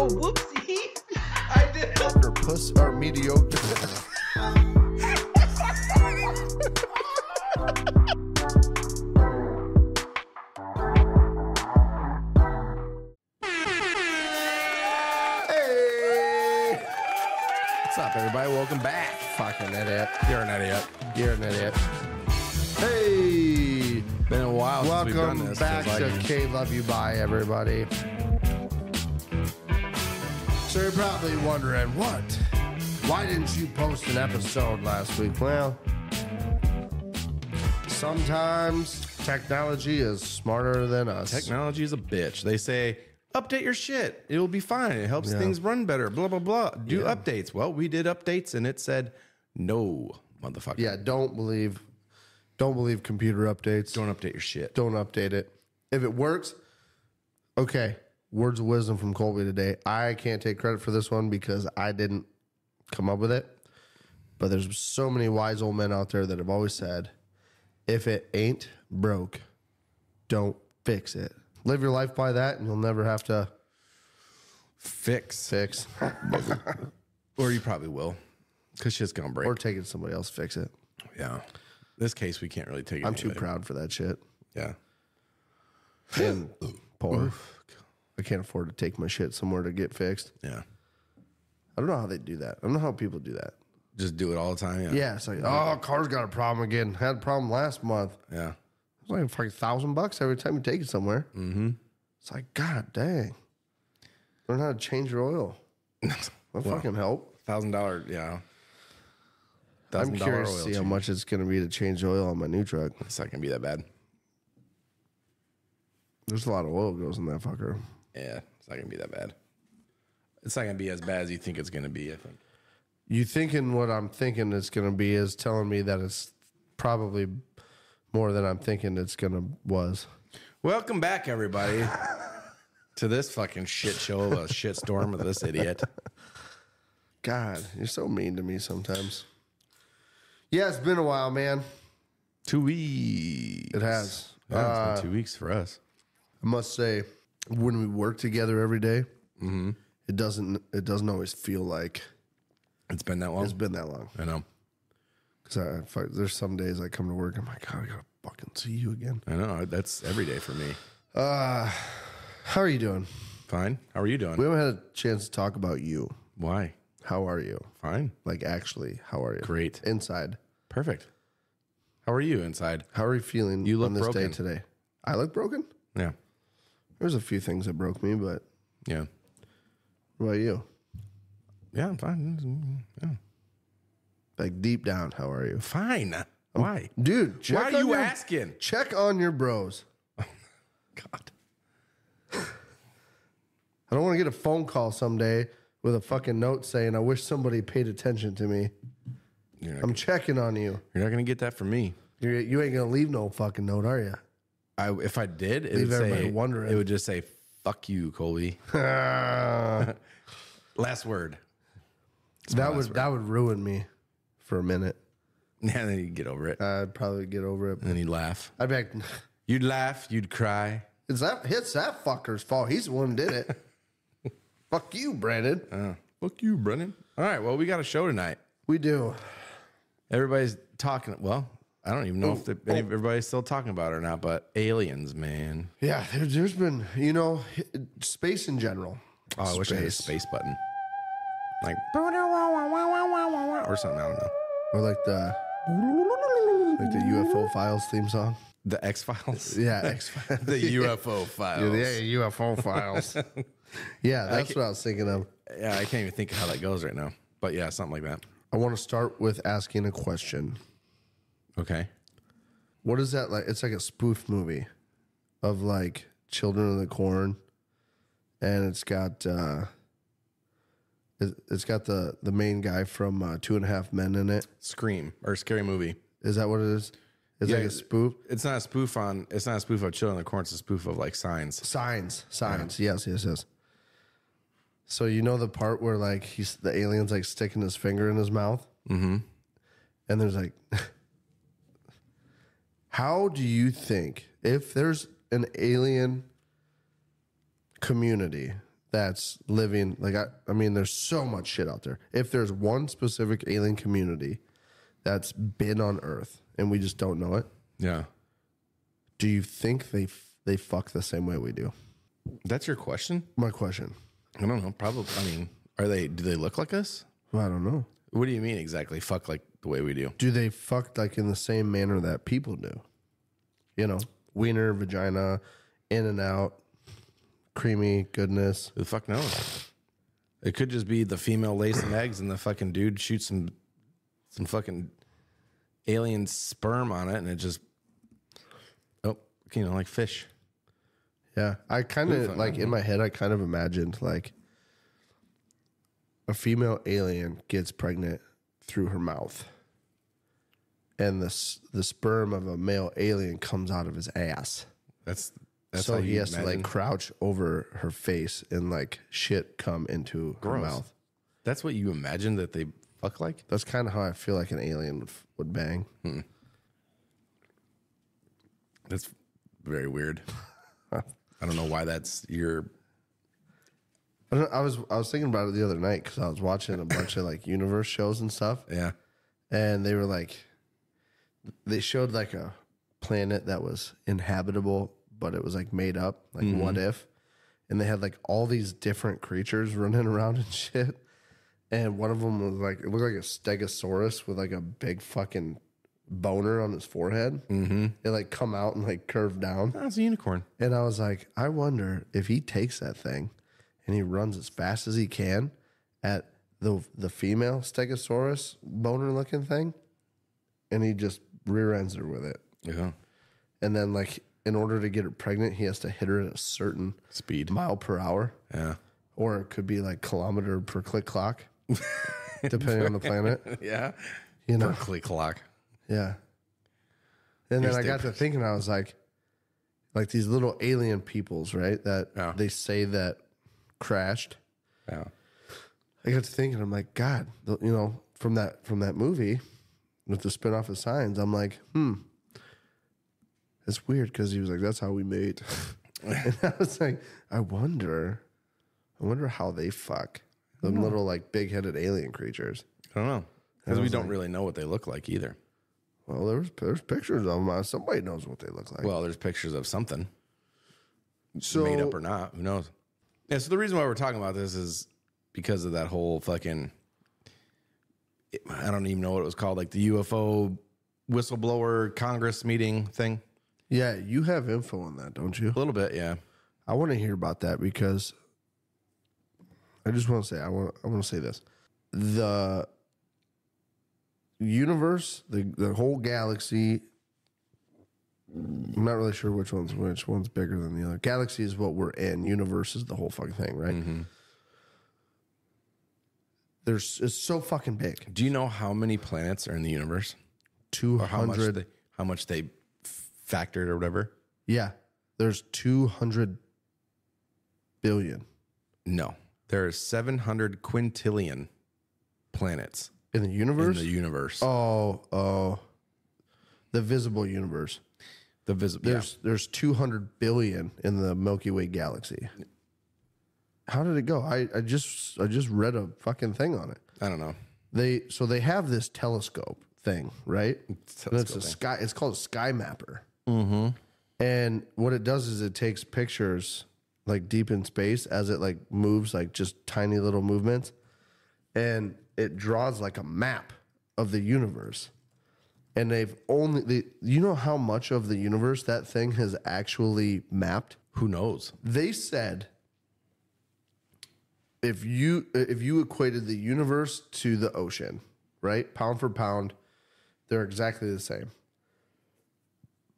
Oh, whoopsie. I did. Or puss or mediocre. Hey! What's up, everybody? Welcome back. Fucking idiot. You're an idiot. You're an idiot. Hey! Been a while since we've done Welcome this. back Feels to like- KLYB, everybody. So you're probably wondering, what? Why didn't you post an episode last week? Well, sometimes technology is smarter than us. Technology is a bitch. They say, update your shit. It'll be fine. It helps things run better. Blah, blah, blah. Do updates. Well, we did updates, and it said, no, motherfucker. Yeah, don't believe computer updates. Don't update your shit. Don't update it. If it works, okay. Words of wisdom from Colby today. I can't take credit for this one because I didn't come up with it. But there's so many wise old men out there that have always said, if it ain't broke, don't fix it. Live your life by that and you'll never have to Fix. or Or you probably will. Because shit's going to break. take it to somebody else fix it. Yeah. This case, we can't really take it. I'm too anyway. proud for that shit. Yeah. And poor. I can't afford to take my shit somewhere to get fixed. Yeah. I don't know how they do that. I don't know how people do that. Just do it all the time. Yeah. Yeah, it's like, oh, car's got a problem again. Had a problem last month. Yeah. It's like fucking $1,000 every time you take it somewhere. Mm-hmm. It's like, God dang. Learn how to change your oil. That'll fucking help. $1,000. Yeah. I'm $1,000 curious to oil see how change. much it's going to be to change oil on my new truck. It's not going to be that bad. There's a lot of oil goes in that fucker. Yeah. It's not going to be that bad. It's not going to be as bad as you think it's going to be, I think. You thinking what I'm thinking it's going to be is telling me that it's probably more than I'm thinking it's going to was. Welcome back, everybody, to this fucking shit show of a shit storm of this idiot. God, you're so mean to me sometimes. Yeah, it's been a while, man. 2 weeks. It has. Yeah, it's been 2 weeks for us. I must say, when we work together every day, it doesn't always feel like It's been that long? it's been that long. I know. Because there's some days I come to work, I'm like, God, I gotta fucking see you again. I know. That's every day for me. How are you doing? Fine. How are you doing? We haven't had a chance to talk about you. Why? How are you? Fine. Like, actually, how are you? Great. Inside. Perfect. How are you inside? How are you feeling You look on this broken. day today? I look broken? Yeah. There's a few things that broke me, but Yeah. what about you? Yeah, I'm fine. Yeah. Like, deep down, how are you? Fine. Why? Dude, check Why are on you your, asking? Check on your bros. God. I don't want to get a phone call someday with a fucking note saying, I wish somebody paid attention to me. I'm checking on you. You're not going to get that from me. You ain't going to leave no fucking note, are you? If I did, it Leave would everybody say, wondering. it would just say, fuck you, Colby. that Last word. It's my would ruin me for a minute. Yeah, then you'd get over it. I'd probably get over it. And then you'd laugh. I'd be like, You'd laugh. You'd cry. it's that fucker's fault. He's the one who did it. Fuck you, Brandon. Fuck you, Brennan. All right, well, we got a show tonight. We do. Everybody's talking. Well, I don't even know if everybody's still talking about it or not, but aliens, man. Yeah, there's been, space in general. Oh, I wish I had a space button. Like, or something. I don't know. Or like the UFO Files theme song. The X Files? Yeah, X-Files. The UFO Files. Yeah, UFO Files. Yeah, that's what I was thinking of. Yeah, I can't even think of how that goes right now. But yeah, something like that. I want to start with asking a question. Okay. What is that like? It's like a spoof movie of like Children of the Corn, and it's got the main guy from 2.5 Men in it. Scream or Scary Movie. Is that what it is? It's like a spoof. It's not a spoof of Children of the Corn. It's a spoof of like Signs. Signs. Yes. So you know the part where like the alien's like sticking his finger in his mouth, and there's like, how do you think if there's an alien community that's living. Like, I mean, there's so much shit out there. If there's one specific alien community that's been on Earth and we just don't know it, Yeah. do you think they fuck the same way we do? That's your question? My question. I don't know. Probably. I mean, do they look like us? Well, I don't know. What do you mean exactly? Fuck like the way we do? Do they fuck like in the same manner that people do? You know, wiener, vagina, in and out, creamy goodness. Who the fuck knows? It could just be the female lays some eggs and the fucking dude shoots some fucking alien sperm on it and it just, like fish. Yeah, I kind of like in my head. I kind of imagined like a female alien gets pregnant through her mouth, and the sperm of a male alien comes out of his ass. That's so how he you has to like imagine? crouch over her face and like shit come into her Gross. mouth. That's what you imagine that they fuck like? That's kind of how I feel like an alien would bang. That's very weird. I don't know why that's your. I was thinking about it the other night because I was watching a bunch of like universe shows and stuff. Yeah. And they were like, they showed like a planet that was inhabitable, but it was like made up, like what if? And they had like all these different creatures running around and shit. And one of them was like, it looked like a stegosaurus with like a big fucking boner on his forehead. Mm-hmm. It like come out and like curve down. That's a unicorn. And I was like, I wonder if he takes that thing and he runs as fast as he can at the female stegosaurus boner looking thing, and he just rear ends her with it. Yeah. And then like in order to get her pregnant, he has to hit her at a certain Speed. mile per hour. Yeah. Or it could be like kilometer per click clock, depending on the planet. Yeah. You know? Per click clock. Yeah. And Here's then I the got to thinking, I was like these little alien peoples, right? That they say that crashed. Yeah. I got to thinking, I'm like, God, you know, from that movie with the spinoff of Signs, I'm like, it's weird because he was like, that's how we mate. And I was like, I wonder how they fuck them little like big headed alien creatures. I don't know. Because we don't like- really know what they look like either. Well, there's pictures of them. Somebody knows what they look like. Well, there's pictures of something. So Made up or not. Who knows? Yeah, so the reason why we're talking about this is because of that whole fucking, I don't even know what it was called, like the UFO whistleblower Congress meeting thing. yeah, you have info on that, don't you? A little bit, yeah. I want to hear about that because I just want to say I want to say this. The universe, the whole galaxy, I'm not really sure which one's bigger than the other. Galaxy is what we're in. Universe is the whole fucking thing, right? Mm-hmm. It's so fucking big. Do you know how many planets are in the universe? 200. How much they factored or whatever? Yeah. There's 200 billion No. There are 700 quintillion planets in the universe. in the universe. Oh. The visible universe. The visible. There's 200 billion in the Milky Way galaxy. How did it go? I just read a fucking thing on it. I don't know. They have this telescope thing, right? Telescope thing. It's called a sky mapper. Mm-hmm. And what it does is it takes pictures like deep in space as it like moves, like just tiny little movements, and it draws like a map of the universe. And you know how much of the universe that thing has actually mapped? Who knows? They said if you equated the universe to the ocean, right? Pound for pound, they're exactly the same.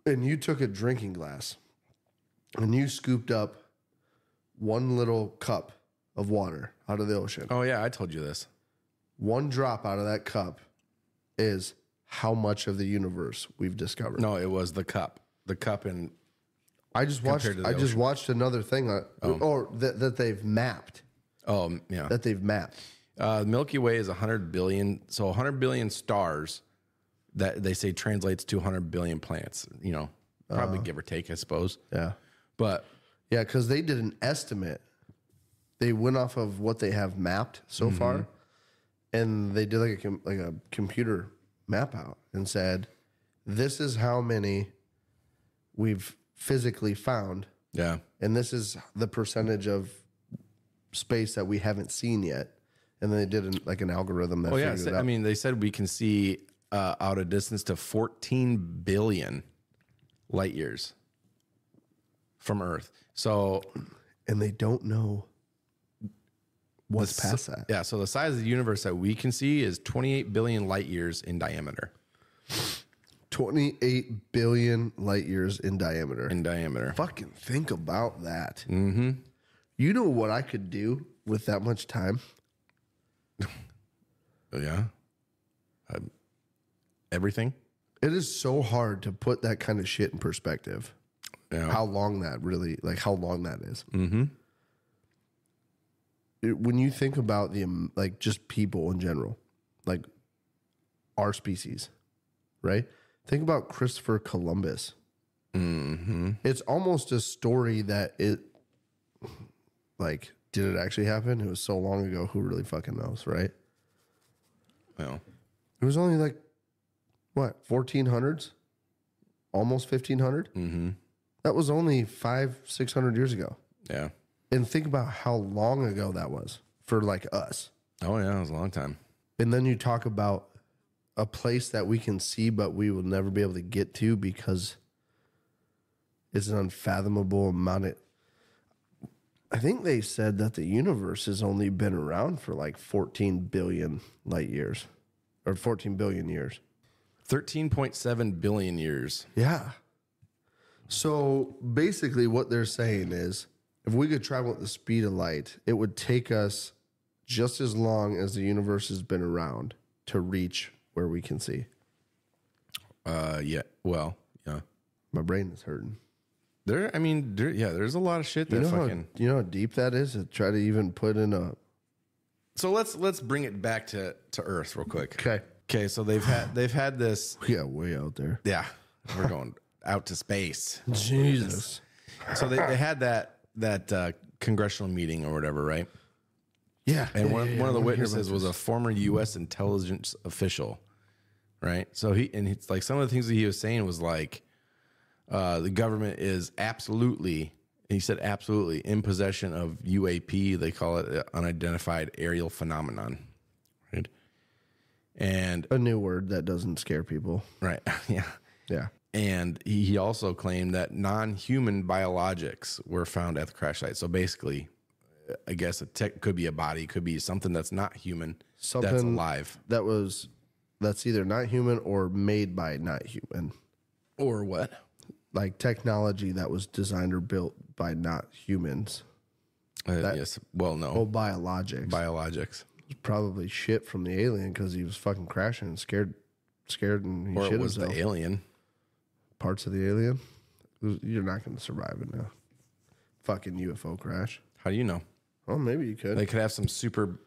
And you took a drinking glass and you scooped up one little cup of water out of the ocean. Oh, yeah. I told you this. One drop out of that cup is how much of the universe we've discovered. No, it was the cup. The cup in. I just watched another thing that they've mapped. Oh, yeah. That they've mapped. Milky Way is 100 billion. So 100 billion stars that they say translates to 100 billion planets. You know, probably give or take, I suppose. Yeah. But Yeah, because they did an estimate they went off of what they have mapped so far, and they did like a computer map out and said, this is how many we've physically found. Yeah. And this is the percentage of space that we haven't seen yet. And then they did an algorithm that figured it out. I mean, they said we can see out a distance to 14 billion light years from Earth. So, and they don't know what's past that. Yeah. So the size of the universe that we can see is 28 billion light years in diameter. 28 billion light years in diameter. Fucking think about that. Mm-hmm. You know what I could do with that much time? Yeah. Everything. It is so hard to put that kind of shit in perspective. Yeah. How long that is. Mm-hmm. When you think about just people in general, like our species, right? Think about Christopher Columbus. Mm-hmm. It's almost a story that did it actually happen? It was so long ago. Who really fucking knows, right? Well, it was only 1400s, almost 1500. Mm-hmm. That was only 500-600 years ago. Yeah. And think about how long ago that was for us. Oh yeah, it was a long time. And then you talk about a place that we can see, but we will never be able to get to because it's an unfathomable amount. I think they said that the universe has only been around for 14 billion light years or 14 billion years. 13.7 billion years. Yeah. So basically what they're saying is if we could travel at the speed of light, it would take us just as long as the universe has been around to reach where we can see. Yeah. Well, yeah. My brain is hurting. There's a lot of shit that you know how deep that is to try to even put in a. So let's bring it back to Earth real quick. Okay. So they've had this. We got way out there. Yeah, we're going out to space. Jesus. So they had that congressional meeting or whatever, right? Yeah. And one of the witnesses was a former U.S. intelligence official, right? So it's like some of the things that he was saying was like. The government is absolutely, he said absolutely, in possession of UAP. They call it unidentified aerial phenomenon, right? And a new word that doesn't scare people. Right. Yeah. Yeah. And he also claimed that non-human biologics were found at the crash site. So basically, I guess could be a body, could be something that's not human, that's alive. That's either not human or made by not human. Or what? Like technology that was designed or built by not humans. Yes. Well, no. Oh, biologics. Biologics. It was probably shit from the alien because he was fucking crashing and scared and he or shit it was himself. the alien. Parts of the alien. You're not going to survive it now. Fucking UFO crash. How do you know? Oh, maybe you could. They could have some super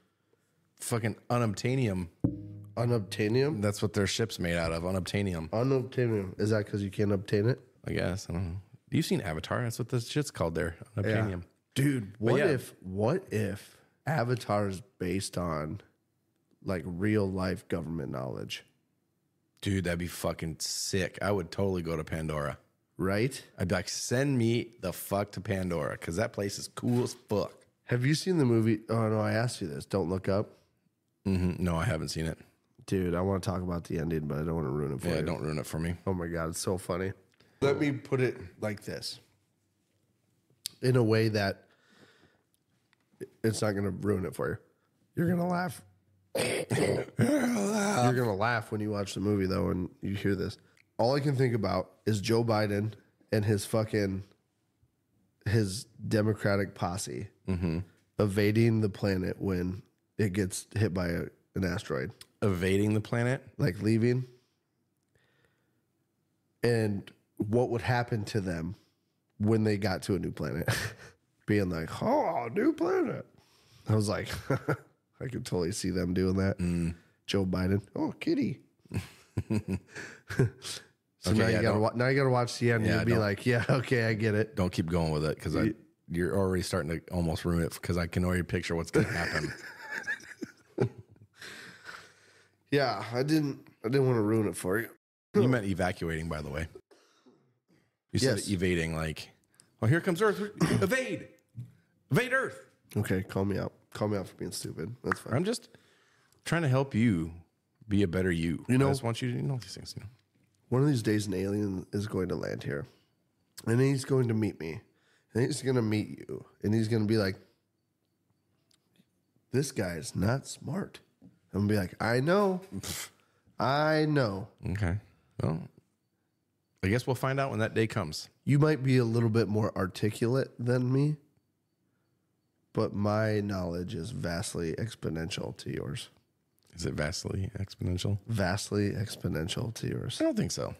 fucking unobtainium. Unobtainium? That's what their ship's made out of. Unobtainium. Unobtainium. Is that because you can't obtain it? I guess. I don't know. You've seen Avatar. That's what this shit's called there. Unobtainium. Yeah. Dude, what if Avatar is based on real life government knowledge? Dude, that'd be fucking sick. I would totally go to Pandora. Right? I'd be like, send me the fuck to Pandora because that place is cool as fuck. Have you seen the movie? Oh, no, I asked you this. Don't Look Up. Mm-hmm. No, I haven't seen it. Dude, I want to talk about the ending, but I don't want to ruin it for you. Yeah, don't ruin it for me. Oh my God, it's so funny. Let me put it like this. In a way that it's not going to ruin it for you. You're going to laugh. You're going to laugh when you watch the movie, though, and you hear this. All I can think about is Joe Biden and his Democratic posse evading the planet when it gets hit by an asteroid. Evading the planet? Like leaving. And what would happen to them when they got to a new planet? Being like, oh, new planet. I was like, I could totally see them doing that. Joe Biden. Oh, kitty. So okay, now you gotta watch the end and you'll be like, yeah, okay, I get it. Don't keep going with it because you're already starting to almost ruin it because I can already picture what's going to happen. Yeah, I didn't want to ruin it for you. You meant evacuating, by the way. You said Yes. evading, like, oh, here comes Earth. Evade. Evade Earth. Okay, call me out. Call me out for being stupid. That's fine. I'm just trying to help you be a better you. You know- I just want you to know these things. You know? One of these days, an alien is going to land here, and he's going to meet me, and he's going to meet you, and he's going to be like, "This guy is not smart." I'm going to be like, "I know, I know." Okay. Well, I guess we'll find out when that day comes. You might be a little bit more articulate than me, but my knowledge is vastly exponential to yours. Is it vastly exponential? Vastly exponential to yours. I don't think so.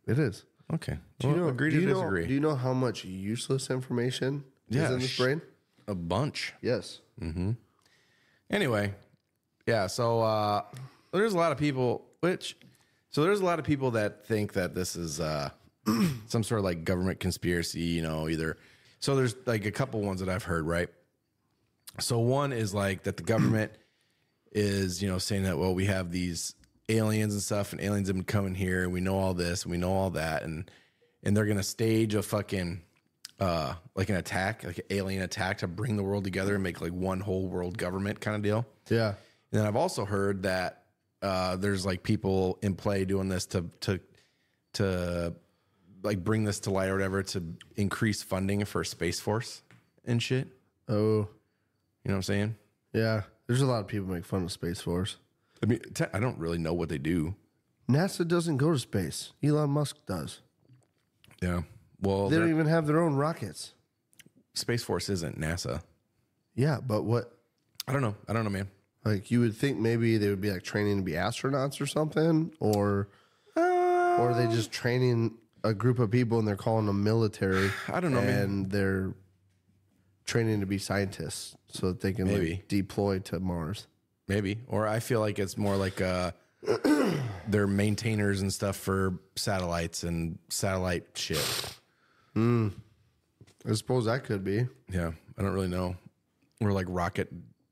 It is. Okay. Do you know, agree do to you know- disagree. do you know how much useless information is in this brain? A bunch. Yes. Anyway, yeah. So there's a lot of people, there's a lot of people that think that this is some sort of like government conspiracy, you know, either. So there's like a couple ones that I've heard, right? So one is like that the government is, you know, saying that, well, we have these aliens and stuff, and aliens have been coming here, and we know all this, and we know all that, and they're gonna stage a fucking like an attack, like an alien attack to bring the world together and make like one whole world government kind of deal. Yeah. And then I've also heard that there's like people in play doing this to like bring this to light or whatever to increase funding for Space Force and shit. Oh, You know what I'm saying? yeah. There's a lot of people make fun of Space Force. I mean, I don't really know what they do. NASA doesn't go to space. Elon Musk does. Yeah. Well, They don't even have their own rockets. Space Force isn't NASA. Yeah, but what? I don't know, man. Like, you would think maybe they would be like training to be astronauts or something, or are they just training a group of people and they're calling them military? I don't know, man. And they're training to be scientists so that they can Maybe. like, deploy to Mars. Maybe. Or I feel like it's more like they're maintainers and stuff for satellites and satellite shit. I suppose that could be. Yeah. I don't really know. Or like rocket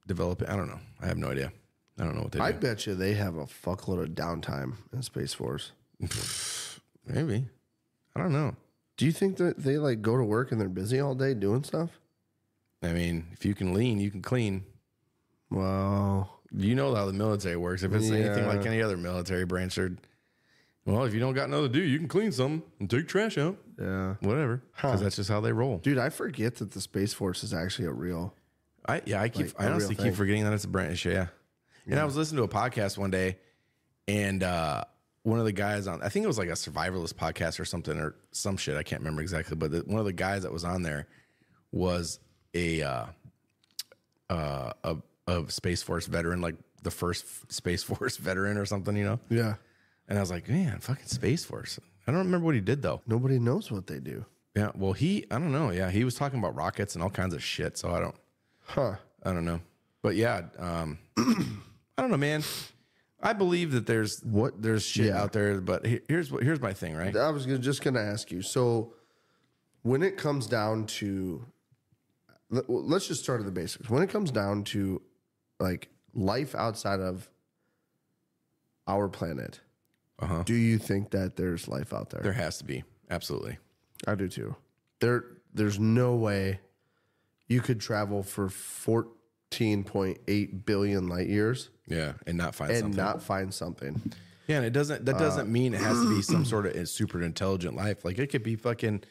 developing. I don't know. I have no idea. I don't know what they do. I bet you they have a fuckload of downtime in Space Force. Maybe. I don't know. Do you think that they like go to work and they're busy all day doing stuff? I mean, if you can lean, you can clean. Wow. You know how the military works. If it's anything like any other military branch, well, if you don't got nothing to do, you can clean something and take trash out. Yeah. Whatever. Because that's just how they roll. Dude, I forget that the Space Force is actually a real. I honestly keep forgetting that it's a branch. Yeah. And I was listening to a podcast one day, and one of the guys on, I think it was like a survivalist podcast or something or some shit. I can't remember exactly, but one of the guys that was on there was a Space Force veteran, like the first Space Force veteran or something, you know? Yeah. And I was like, man, fucking Space Force. I don't remember what he did though. Nobody knows what they do. Yeah. Well, I don't know. Yeah. He was talking about rockets and all kinds of shit. So I don't know. But yeah, I don't know, man. I believe that there's shit out there, but here's my thing, right? I was just going to ask you. So when it comes down to, let's just start at the basics. When it comes down to like life outside of our planet, do you think that there's life out there? There has to be. Absolutely. I do too. There's no way you could travel for 14.8 billion light years. Yeah, and not find something. Yeah, and that doesn't mean it has to be some sort of super intelligent life. Like it could be fucking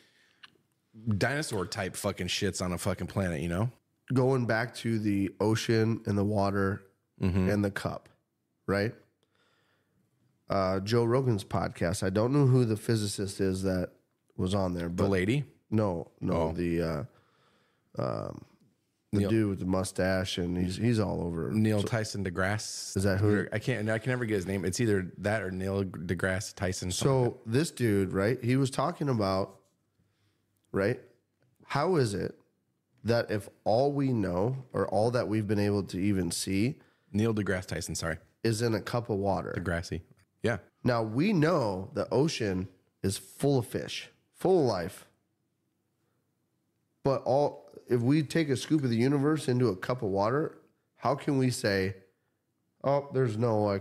dinosaur type fucking shits on a fucking planet, you know? Going back to the ocean and the water and the cup, right? Joe Rogan's podcast. I don't know who the physicist is that was on there, but The lady? No, the dude with the mustache, and he's all over. Neil Tyson deGrasse. Is that who? I can never get his name. It's either that or Neil deGrasse Tyson. So this dude, right? He was talking about, right? How is it that if all we know or all that we've been able to even see Neil deGrasse Tyson, sorry. is in a cup of water? Degrassi. Yeah. Now we know the ocean is full of fish, full of life. But if we take a scoop of the universe into a cup of water, how can we say, oh, there's no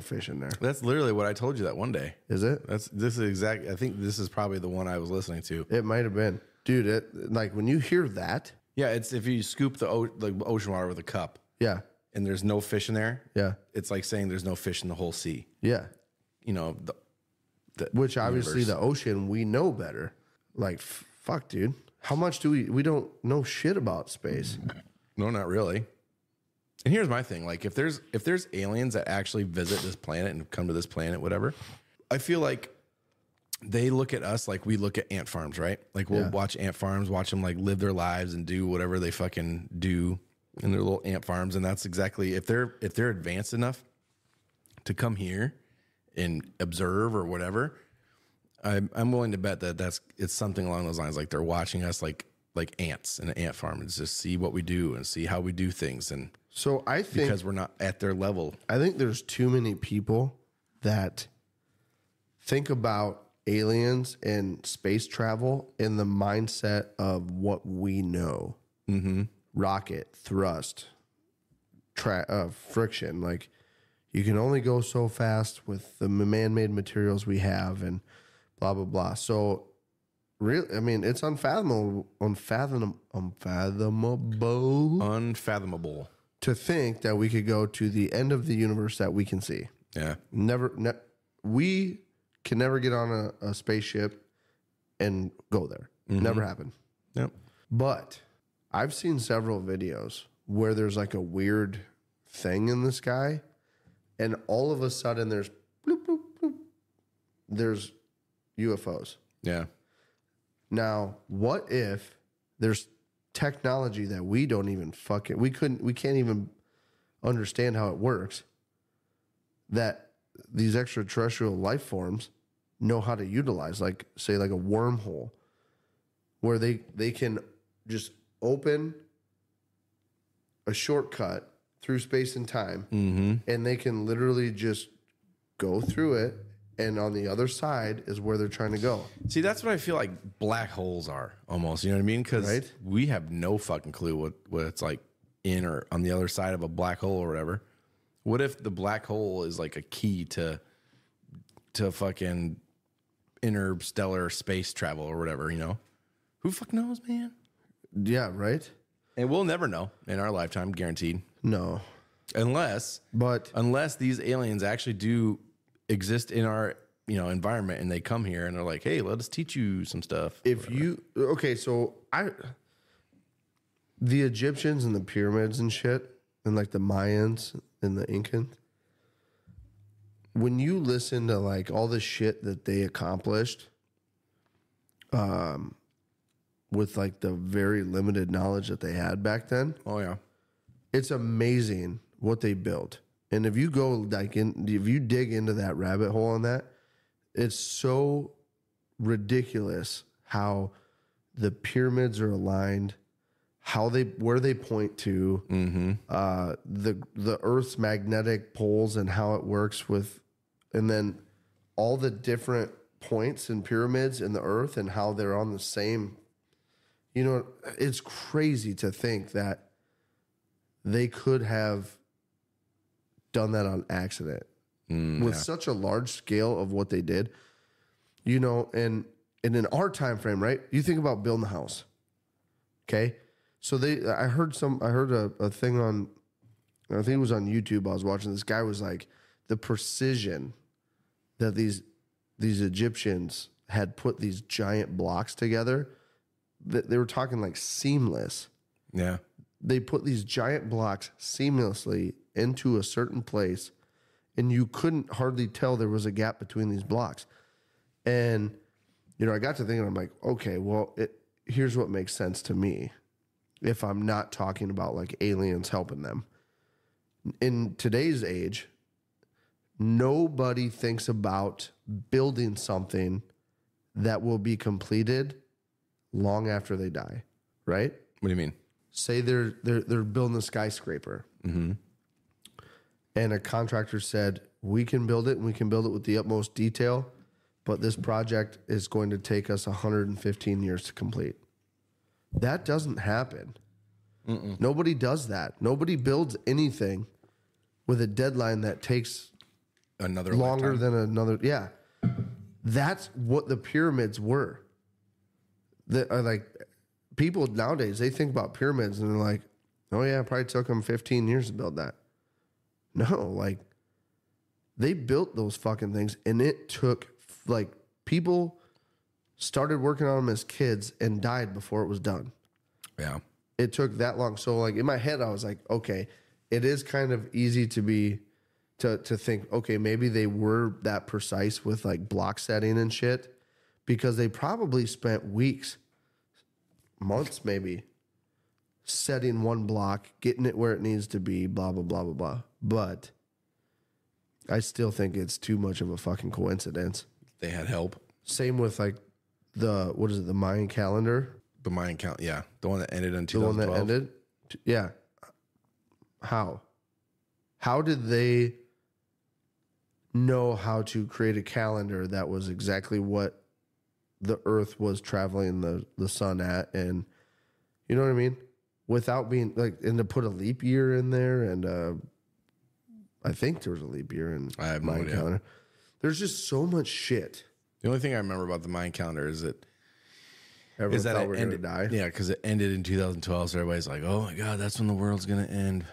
fish in there? That's literally what I told you that one day. Is it? I think this is probably the one I was listening to. It might have been. Dude, like when you hear that. Yeah, it's if you scoop the ocean water with a cup. Yeah. And there's no fish in there. Yeah. It's like saying there's no fish in the whole sea. Yeah. You know, which obviously universe. the ocean, we know better. Like, fuck, dude. How much do we don't know shit about space? No, not really. And here's my thing. Like if there's aliens that actually visit this planet and come to this planet, whatever, I feel like they look at us like we look at ant farms, right? Like we'll watch ant farms, watch them like live their lives and do whatever they fucking do in their little ant farms. And that's exactly, if they're advanced enough to come here and observe or whatever, I'm willing to bet that it's something along those lines. Like they're watching us like ants in an ant farm and just see what we do and see how we do things. And so I think because we're not at their level, I think there's too many people that think about aliens and space travel in the mindset of what we know. Mm-hmm. Rocket, thrust, friction. Like you can only go so fast with the man-made materials we have and blah, blah, blah. So really, I mean, it's unfathomable to think that we could go to the end of the universe that we can see. Yeah. We can never get on a spaceship and go there. Mm-hmm. Never happened. Yep. But I've seen several videos where there's like a weird thing in the sky, and all of a sudden there's bloop, bloop, bloop. There's UFOs. Yeah. Now, what if there's technology that we don't even we can't even understand how it works, that these extraterrestrial life forms know how to utilize, like say like a wormhole where they can just open a shortcut through space and time, and they can literally just go through it, and on the other side is where they're trying to go. See, that's what I feel like black holes are almost. You know what I mean? Because we have no fucking clue what it's like in or on the other side of a black hole or whatever. What if the black hole is like a key to fucking interstellar space travel or whatever, you know? Who fuck knows, man? Yeah, right? And we'll never know in our lifetime, guaranteed. No. Unless these aliens actually do exist in our, environment, and they come here and they're like, hey, let us teach you some stuff. The Egyptians and the pyramids and shit, and like the Mayans and the Incans, when you listen to like all the shit that they accomplished, with like the very limited knowledge that they had back then. Oh yeah. It's amazing what they built. And if you go if you dig into that rabbit hole on that, it's so ridiculous how the pyramids are aligned, where they point to, the Earth's magnetic poles and how it works with, and then all the different points and pyramids in the Earth and how they're on the same. It's crazy to think that they could have done that on accident with such a large scale of what they did, and in our time frame, right? You think about building a house. Okay. So I heard a thing on, I think it was on YouTube. I was watching, this guy was like, the precision that these Egyptians had put these giant blocks together, that they were talking like seamless. Yeah. They put these giant blocks seamlessly into a certain place, and you couldn't hardly tell there was a gap between these blocks. And, I got to thinking, I'm like, okay, well, here's what makes sense to me if I'm not talking about like aliens helping them. In today's age, nobody thinks about building something that will be completed long after they die, right? What do you mean? Say they're building a skyscraper, and a contractor said, we can build it, and we can build it with the utmost detail, but this project is going to take us 115 years to complete. That doesn't happen. Nobody does that. Nobody builds anything with a deadline that takes Another longer lifetime. than another. Yeah. That's what the pyramids were. That are like people nowadays, they think about pyramids and they're like, oh yeah, it probably took them 15 years to build that. No, like they built those fucking things and it took like people started working on them as kids and died before it was done. Yeah. It took that long. So like in my head, I was like, okay, it is kind of easy to think, okay, maybe they were that precise with like block setting and shit because they probably spent weeks, months maybe, setting one block, getting it where it needs to be, blah, blah, blah, blah, blah. But I still think it's too much of a fucking coincidence. They had help. Same with like the Mayan calendar. The Mayan count, yeah. The one that ended in The one 2012. that ended? Yeah. How? How did they know how to create a calendar that was exactly what the Earth was traveling the sun at? And you know what I mean? Without being like, and to put a leap year in there, and I think there was a leap year in I have no Mayan idea. calendar. There's just so much shit. The only thing I remember about the Mayan calendar is that Everyone thought we were it going to ended, die. Yeah, because it ended in 2012. So everybody's like, "Oh my god, that's when the world's gonna end."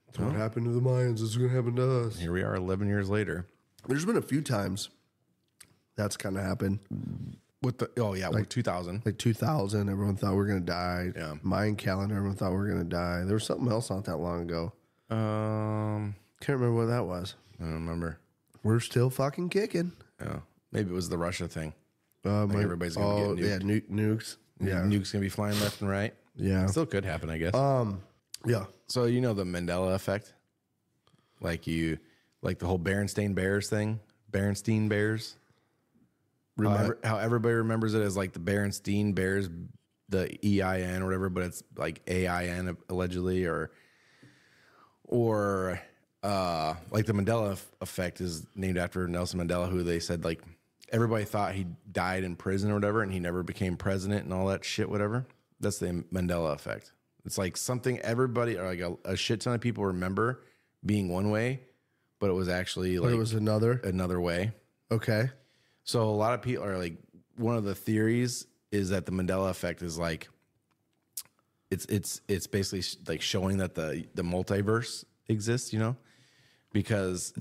That's what happened to the Mayans. It's going to happen to us. Here we are, 11 years later. There's been a few times that's kind of happened. With with 2000. Like 2000, everyone thought we were going to die. Yeah. Mayan calendar, everyone thought we were going to die. There was something else not that long ago. Can't remember what that was. I don't remember. We're still fucking kicking. Yeah, maybe it was the Russia thing. Like everybody's gonna get nuked. Yeah, nukes. Yeah. Nukes gonna be flying left and right. Yeah. Still could happen, I guess. Yeah. So you know the Mandela effect, like the whole Berenstain Bears thing. Berenstain Bears. How everybody remembers it as like the Berenstain Bears, the EIN or whatever, but it's like AIN allegedly, or like the Mandela effect is named after Nelson Mandela, who they said like everybody thought he died in prison or whatever, and he never became president and all that shit, whatever. That's the Mandela effect. It's like something everybody, or like a shit ton of people remember being one way, but it was actually like But it was another. another way. Okay. So a lot of people are like, one of the theories is that the Mandela effect is like, it's basically like showing that the multiverse exists, you know, because,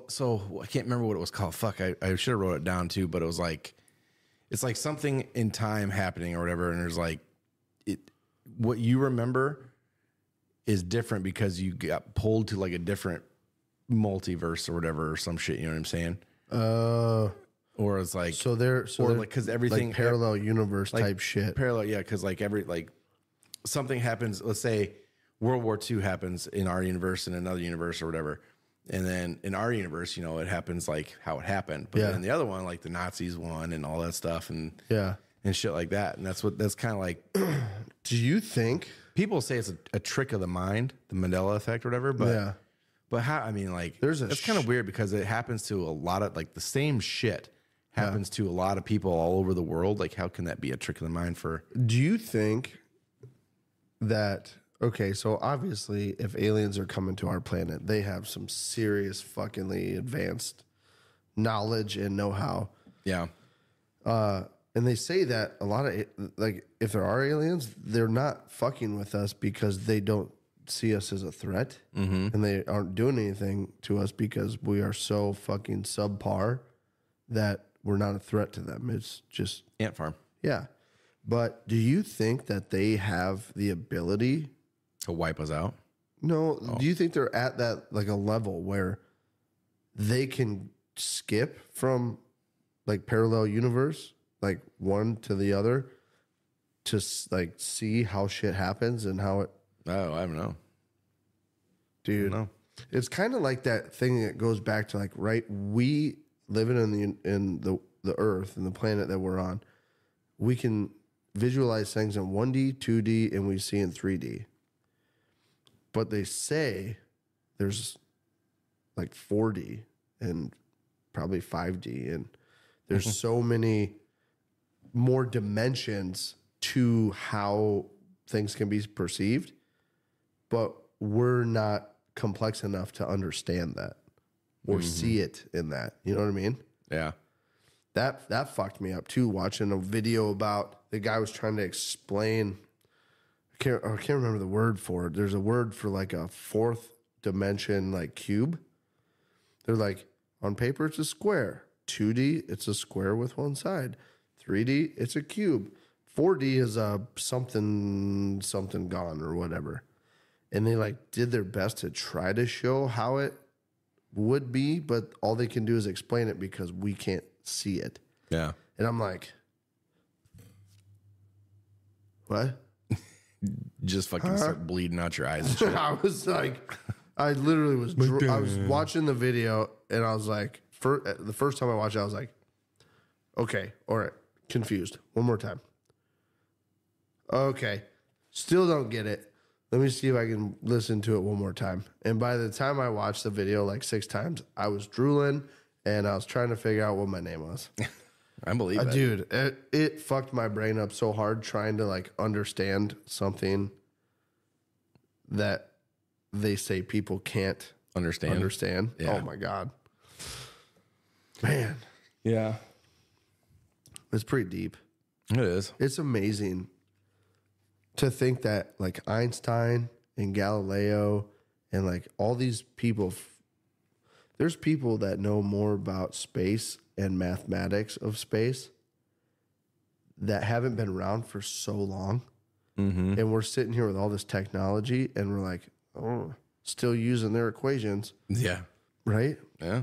so I can't remember what it was called. Fuck, I should have wrote it down too, but it was like, it's like something in time happening or whatever. And there's like, what you remember is different because you got pulled to like a different multiverse or whatever, or some shit. You know what I'm saying? Or it's like, like because everything like parallel universe like type shit. parallel, yeah. Because like something happens. Let's say World War II happens in our universe, in another universe, or whatever. And then in our universe, you know, it happens like how it happened. But Yeah. then in the other one, like the Nazis won and all that stuff, and Yeah. shit like that. And that's kind of like, Do you think? people say it's a trick of the mind, the Mandela effect or whatever. But Yeah. but how? I mean, like, There's a that's kind of weird because it happens to a lot of like the same shit happens to a lot of people all over the world. Like, how can that be a trick of the mind for? Do you think that, okay, so obviously if aliens are coming to our planet, they have some serious fuckingly advanced knowledge and know-how. Yeah, And they say that a lot of, like, if there are aliens, they're not fucking with us because they don't see us as a threat. And they aren't doing anything to us because we are so fucking subpar that we're not a threat to them. It's just, ant farm yeah. But do you think that they have the ability? to wipe us out. No. Do you think they're at that, like, a level where they can skip from like parallel universe, like one to the other, to like see how shit happens and how it, Oh, I don't know. dude. know. It's kind of like that thing that goes back to like, right? We living in the Earth and the planet that we're on, we can visualize things in 1D, 2D, and we see in 3D. But they say there's like 4D and probably 5D, and there's so many more dimensions to how things can be perceived, but we're not complex enough to understand that or see it in that. You know what I mean? Yeah. That fucked me up too, watching a video about the guy was trying to explain. I can't remember the word for it. There's a word for like a fourth dimension, like cube. They're like, on paper, it's a square. 2D, it's a square with one side. 3D, it's a cube. 4D is a something gone or whatever. And they like did their best to try to show how it would be, but all they can do is explain it because we can't see it. Yeah. And I'm like, what? Just fucking start bleeding out your eyes and shit. I was like, I literally was, I was watching the video and I was like, the first time I watched it, I was like, okay, all right, confused. One more time. Okay, still don't get it. Let me see if I can listen to it one more time. And by the time I watched the video like 6 times, I was drooling and I was trying to figure out what my name was. I believe it. Dude, it fucked my brain up so hard trying to like understand something that they say people can't understand. Yeah. Oh my God. Man. Yeah. It's pretty deep. It is. It's amazing to think that like Einstein and Galileo and like all these people, there's people that know more about space and mathematics of space that haven't been around for so long. Mm-hmm. And we're sitting here with all this technology and we're like, oh, still using their equations. Yeah. Right? Yeah.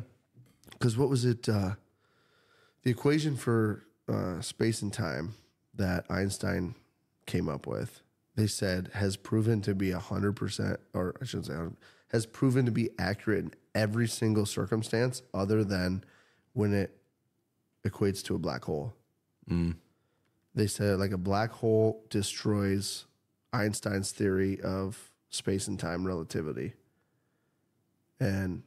Because what was it? The equation for space and time that Einstein came up with, they said has proven to be 100%, or I shouldn't say 100%, has proven to be accurate in every single circumstance other than when it equates to a black hole. Mm. They said like a black hole destroys Einstein's theory of space and time relativity. And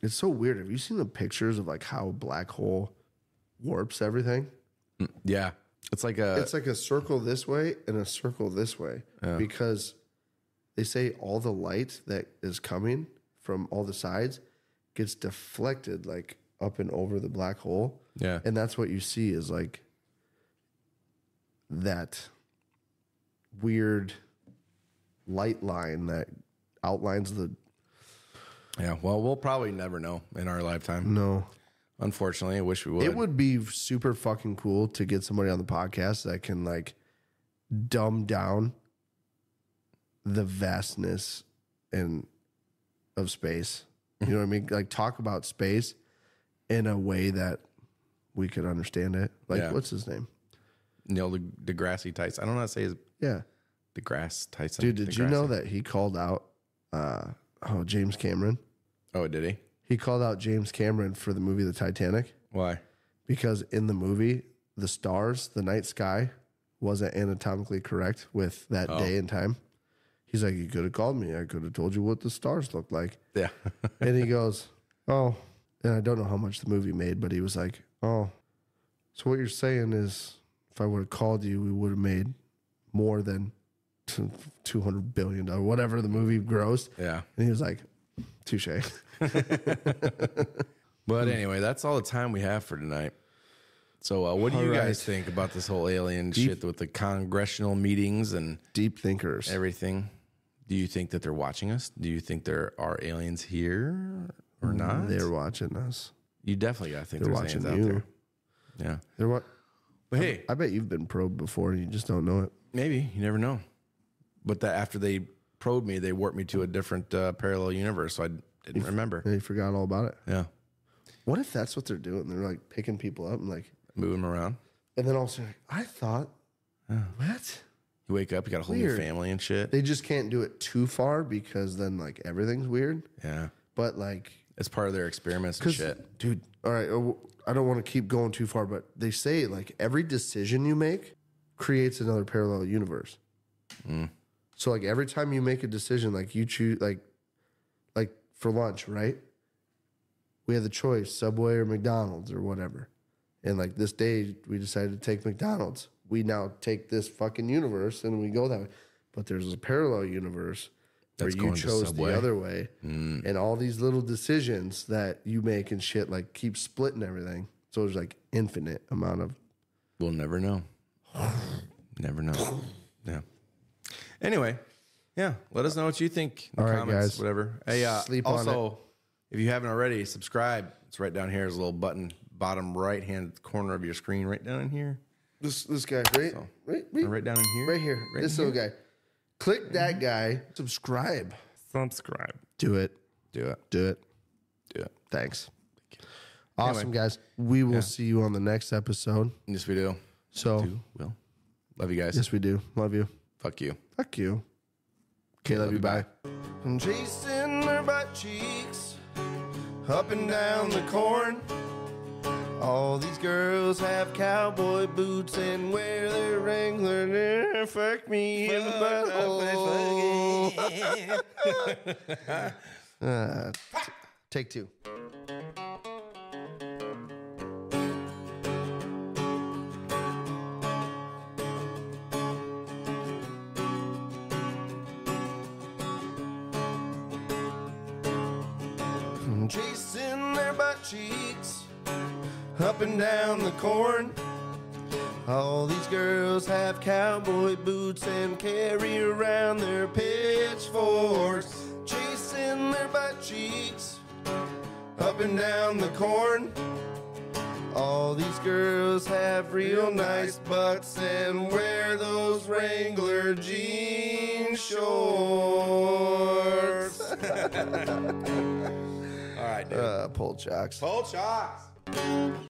it's so weird. Have you seen the pictures of like how a black hole warps everything? Yeah. It's like a circle this way and a circle this way because they say all the light that is coming from all the sides gets deflected like up and over the black hole. Yeah. And that's what you see is like that weird light line that outlines the... Yeah, well, we'll probably never know in our lifetime. No. Unfortunately, I wish we would. It would be super fucking cool to get somebody on the podcast that can like dumb down the vastness of space. You know what I mean? Like talk about space in a way that we could understand it. Like, what's his name? Neil deGrasse Tyson. I don't know how to say his... Yeah. deGrasse Tyson. Dude, did you know that he called out James Cameron? Oh, did he? He called out James Cameron for the movie The Titanic. Why? Because in the movie, the stars, the night sky, wasn't anatomically correct with that day and time. He's like, you could have called me. I could have told you what the stars looked like. Yeah. And he goes, oh, and I don't know how much the movie made, but he was like, oh, so what you're saying is if I would have called you, we would have made more than $200 billion, whatever the movie grossed. Yeah. And he was like, touche. But anyway, that's all the time we have for tonight. So what do you guys think about this whole alien shit with the congressional meetings and deep thinkers, everything? Do you think that they're watching us? Do you think there are aliens here or not? They're watching us. You definitely got to think they're there's watching aliens you. out there. Yeah. They're what? But hey, I bet you've been probed before and you just don't know it. Maybe. You never know. But that after they probed me, they warped me to a different parallel universe, so I didn't remember. And you forgot all about it. Yeah. What if that's what they're doing? They're like picking people up and like moving them around. And then also, like, I thought, what? You wake up, you got a whole new family and shit. They just can't do it too far because then like everything's weird. Yeah. But like, it's part of their experiments and shit. Dude, all right, I don't want to keep going too far, but they say like every decision you make creates another parallel universe. Mm. So like every time you make a decision, like you choose, like for lunch, right? We have the choice, Subway or McDonald's or whatever. And like this day, we decided to take McDonald's. We now take this fucking universe and we go that way. But there's a parallel universe where That's you going to chose the Subway. other way. And all these little decisions that you make and shit, like keep splitting everything. So there's like infinite amount of. We'll never know. Never know. Yeah. Anyway, yeah. Let us know what you think in the All right, comments, guys. whatever. Hey, Sleep on also, if you haven't already, subscribe. It's right down here. There's a little button, bottom right hand corner of your screen, right down in here. This guy, right? Or right down in here. Right here. Right This in little guy. Click that guy. Subscribe. Subscribe. Do it. Do it. Do it. Do it. Thanks. Awesome, Anyway. guys. We will see you on the next episode. Yes, we do. So, Will. Love you guys. yes, we do. Love you. Fuck you. Fuck you. KLYB, bye. I'm chasing her butt cheeks up and down the corn. All these girls have cowboy boots and wear their Wrangler. Fuck me in the butthole. Take two. I'm chasing their butt cheeks up and down the corn. All these girls have cowboy boots and carry around their pitchforks. Chasing their butt cheeks up and down the corn. All these girls have real nice butts and wear those Wrangler jean shorts. All right, dude. Pull chocks. Pull shots.